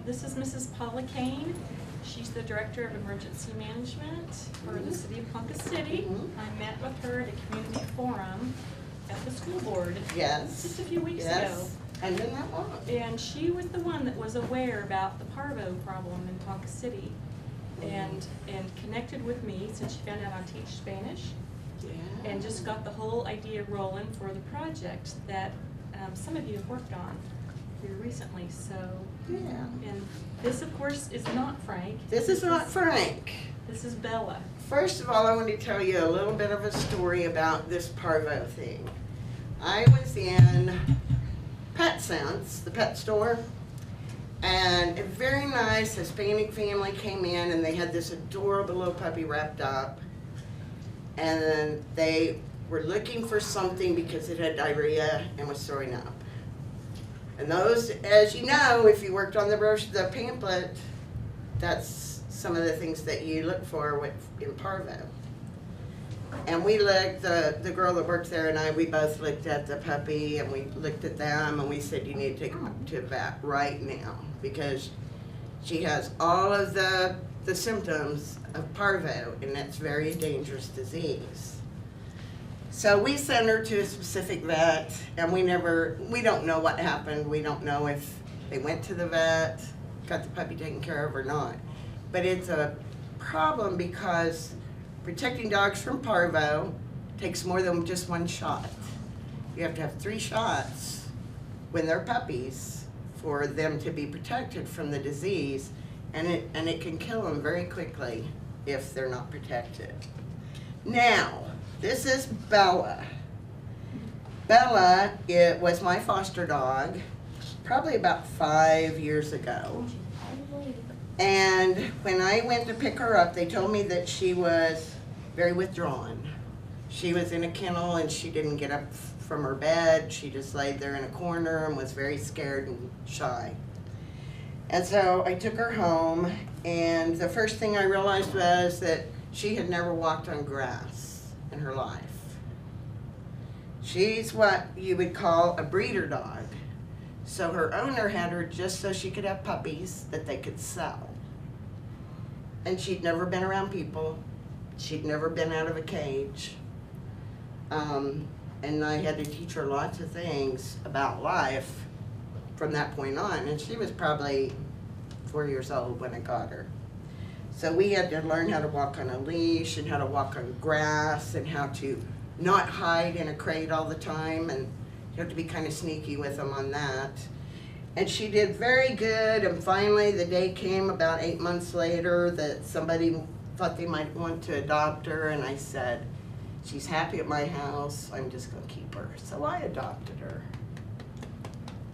This is Mrs. Paula Kane. She's the Director of Emergency Management for the City of Ponca City. I met with her at a community forum at the school board just a few weeks ago. And been that long. And she was the one that was aware about the Parvo problem in Ponca City and connected with me since she found out I teach Spanish. And just got the whole idea rolling for the project that some of you have worked on here recently. So, and this, of course, is not Frank. This is not Frank. This is Bella. First of all, I want to tell you a little bit of a story about this Parvo thing. I was in Pet Sense, the pet store, and a very nice Hispanic family came in and they had this adorable little puppy wrapped up. And then they were looking for something because it had diarrhea and was throwing up. And those, as you know, if you worked on the pamphlet, that's some of the things that you look for in Parvo. And we looked, the girl that worked there and I, we both looked at the puppy and we looked at them and we said, you need to take her to a vet right now because she has all of the symptoms of Parvo, and that's very dangerous disease. So we sent her to a specific vet, and we don't know what happened. We don't know if they went to the vet, got the puppy taken care of or not. But it's a problem because protecting dogs from Parvo takes more than just one shot. You have to have 3 shots when they're puppies for them to be protected from the disease. And it can kill them very quickly if they're not protected. Now, this is Bella. Bella, it was my foster dog, probably about 5 years ago. And when I went to pick her up, they told me that she was very withdrawn. She was in a kennel and she didn't get up from her bed. She just laid there in a corner and was very scared and shy. And so I took her home, and the first thing I realized was that she had never walked on grass in her life. She's what you would call a breeder dog. So her owner had her just so she could have puppies that they could sell. And she'd never been around people. She'd never been out of a cage. And I had to teach her lots of things about life from that point on, and she was probably 4 years old when I got her. So we had to learn how to walk on a leash and how to walk on grass and how to not hide in a crate all the time, and you have to be kind of sneaky with them on that. And she did very good, and finally the day came about 8 months later that somebody thought they might want to adopt her, and I said, she's happy at my house, I'm just going to keep her. So I adopted her.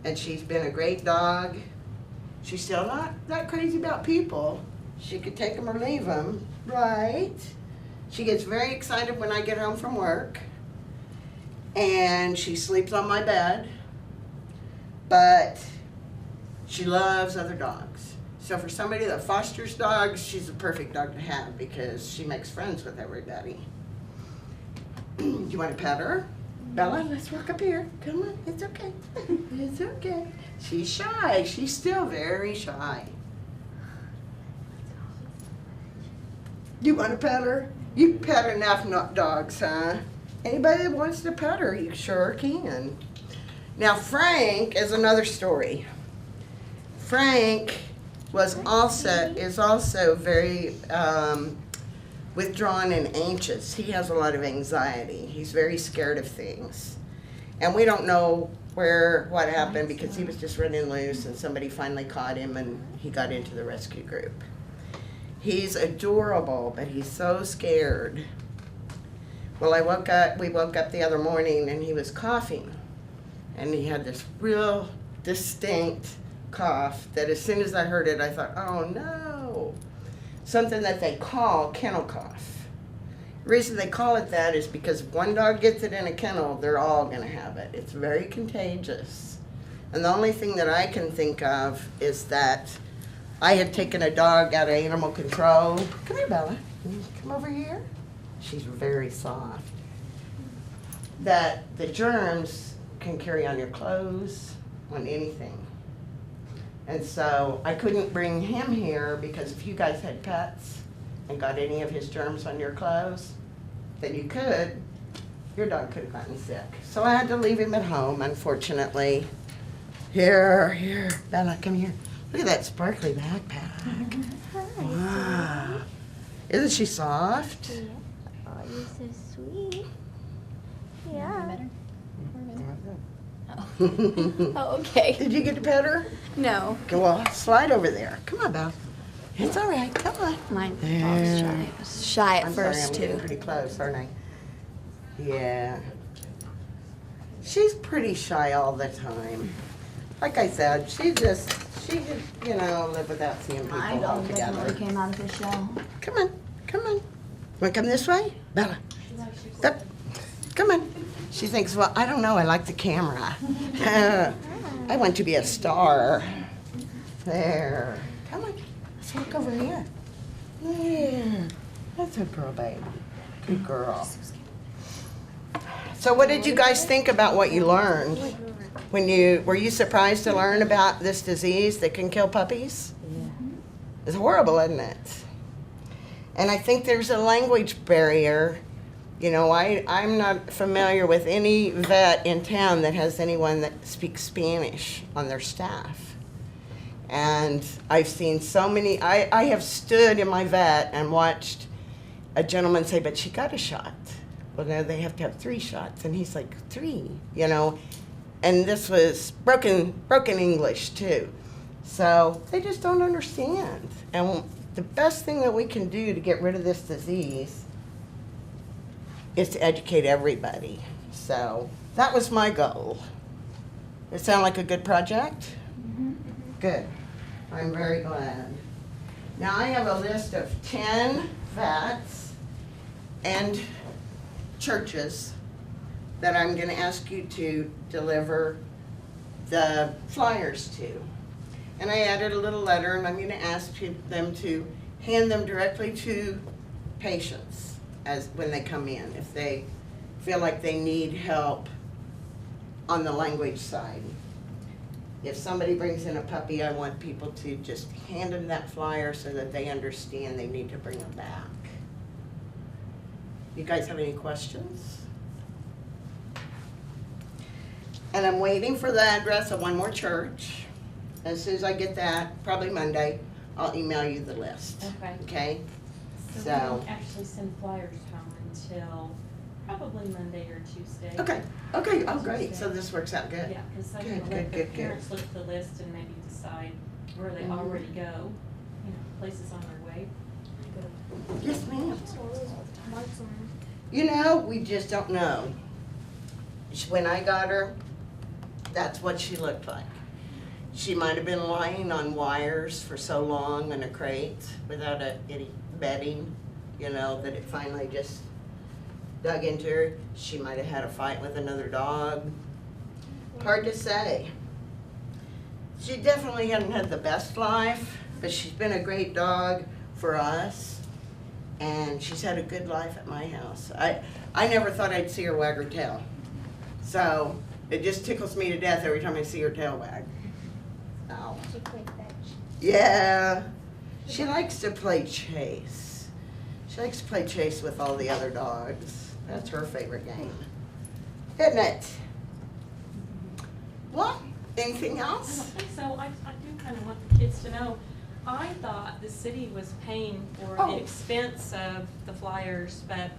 And she's been a great dog. She's still not that crazy about people. She could take them or leave them, right? She gets very excited when I get home from work. And she sleeps on my bed. But she loves other dogs. So for somebody that fosters dogs, she's the perfect dog to have because she makes friends with everybody. Do you want to pet her? Bella, let's walk up here. Come on, it's okay. It's okay. She's shy. She's still very shy. You want to pet her? You pet enough dogs, huh? Anybody that wants to pet her, you sure can. Now, Frank is another story. Frank is also very withdrawn and anxious. He has a lot of anxiety. He's very scared of things. And we don't know what happened because he was just running loose and somebody finally caught him and he got into the rescue group. He's adorable, but he's so scared. Well, we woke up the other morning and he was coughing. And he had this real distinct cough that as soon as I heard it, I thought, oh no. Something that they call kennel cough. The reason they call it that is because if one dog gets it in a kennel, they're all going to have it. It's very contagious. And the only thing that I can think of is that I had taken a dog out of animal control. Come here, Bella. Come over here. She's very soft. That the germs can carry on your clothes, on anything. And so I couldn't bring him here because if you guys had pets and got any of his germs on your clothes, then you could, your dog could have gotten sick. So I had to leave him at home, unfortunately. Here, Bella, come here. Look at that sparkly backpack. Wow. Isn't she soft? Yeah. Oh, you're so sweet. Yeah. Oh, okay. Did you get to pet her? No. Okay, well, slide over there. Come on, Belle. It's all right. Come on. Mine There. was shy. I was shy at I'm first, sorry, I'm getting too. pretty close, aren't I? Yeah. She's pretty shy all the time. Like I said, she just, you know, live without seeing people My dog altogether. definitely came out of his shell. Come on, come on. Want to come this way? Bella. Up. Come on. She thinks, well, I don't know, I like the camera. I want to be a star. There. Come on, let's walk over here. There. That's a girl, baby. Good girl. So what did you guys think about what you learned? Were you surprised to learn about this disease that can kill puppies? Yeah. It's horrible, isn't it? And I think there's a language barrier. You know, I'm not familiar with any vet in town that has anyone that speaks Spanish on their staff. And I've seen so many, I have stood in my vet and watched a gentleman say, but she got a shot. Well, no, they have to have 3 shots. And he's like, 3, you know. And this was broken English too. So they just don't understand. And the best thing that we can do to get rid of this disease is to educate everybody. So that was my goal. It sound like a good project? Mm-hmm. Good. I'm very glad. Now I have a list of 10 vets and churches that I'm going to ask you to deliver the flyers to. And I added a little letter, and I'm going to ask them to hand them directly to patients as when they come in, if they feel like they need help on the language side. If somebody brings in a puppy, I want people to just hand them that flyer so that they understand they need to bring them back. You guys have any questions? And I'm waiting for the address of one more church. As soon as I get that, probably Monday, I'll email you the list. Okay. Okay? So we So, don't actually send flyers home until probably Monday or Tuesday. okay, oh great, so this works out good. Yeah, because I Good, can good, let the good, good. parents look at the list and maybe decide where they Mhm. already go, you know, places on their way. Yes, ma'am. You know, we just don't know. When I got her, that's what she looked like. She might have been lying on wires for so long in a crate without any bedding, you know, that it finally just dug into her. She might have had a fight with another dog. Hard to say. She definitely hadn't had the best life, but she's been a great dog for us. And she's had a good life at my house. I never thought I'd see her wag her tail. So it just tickles me to death every time I see her tail wag. Ow. Yeah. She likes to play chase. She likes to play chase with all the other dogs. That's her favorite game. Isn't it? What? Anything I don't else? think so. I do kind of want the kids to know, I thought the city was paying for Oh. the expense of the flyers, but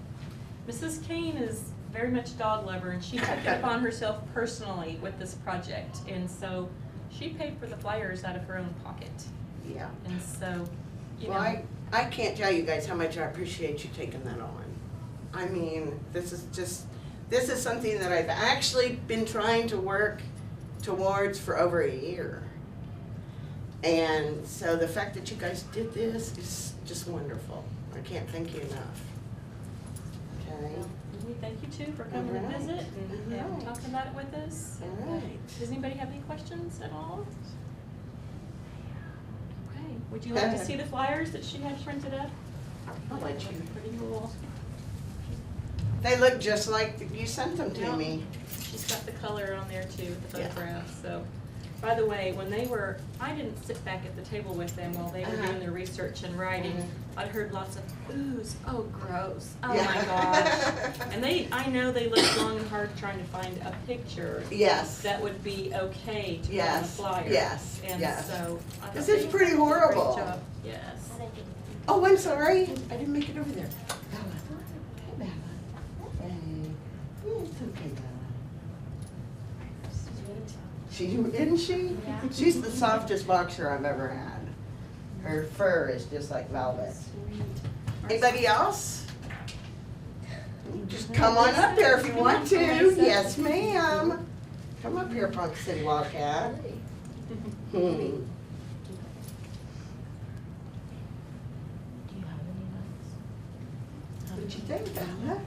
Mrs. Kane is very much dog lover, and she took it upon herself personally with this project. And so she paid for the flyers out of her own pocket. Yeah. And so, you Well, know. I can't tell you guys how much I appreciate you taking that on. I mean, this is something that I've actually been trying to work towards for over a year. And so the fact that you guys did this is just wonderful. I can't thank you enough. Okay? We thank you too for coming to Alright. visit and Alright. talking about it with us. Alright. Does anybody have any questions at all? Okay, would you like to see the flyers that she had printed up? I'll let you. Pretty cool. They look just like you sent them to Yeah. me. She's got the color on there too, the Yeah. photographs, so. By the way, when I didn't sit back at the table with them while they were doing their research and writing. I heard lots of oohs, oh gross, oh Yeah. my gosh. And I know they looked long and hard trying to find a picture Yes. that would be okay to put on the Yes, flyer. yes, And yes. so. I This thought is they pretty did a great horrible. job. Yes. Oh, I'm sorry. I didn't make it over there. Bella. Hey, Bella. Hey. Yeah, it's okay, Bella. Isn't she? Yeah. She's the softest boxer I've ever had. Her fur is just like velvet. Anybody else? Just come on up there if you want to. Yes, ma'am. Come up here, Ponca City Wildcat. Hmm. What'd you think, Bella?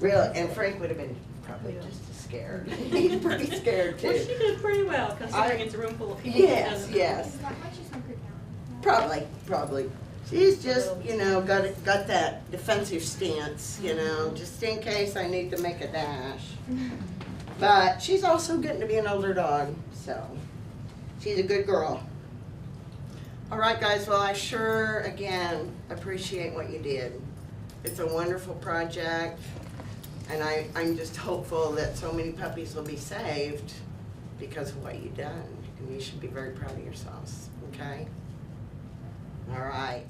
Really, and Frank would have been probably just as scared. He's pretty scared Well, she too. did pretty well considering it's a room full of people. that Yes, doesn't- yes. Probably. She's just, got that defensive stance, just in case I need to make a dash. But she's also getting to be an older dog, so she's a good girl. All right, guys, well, I sure, again, appreciate what you did. It's a wonderful project, and I'm just hopeful that so many puppies will be saved because of what you've done, and you should be very proud of yourselves, okay? All right.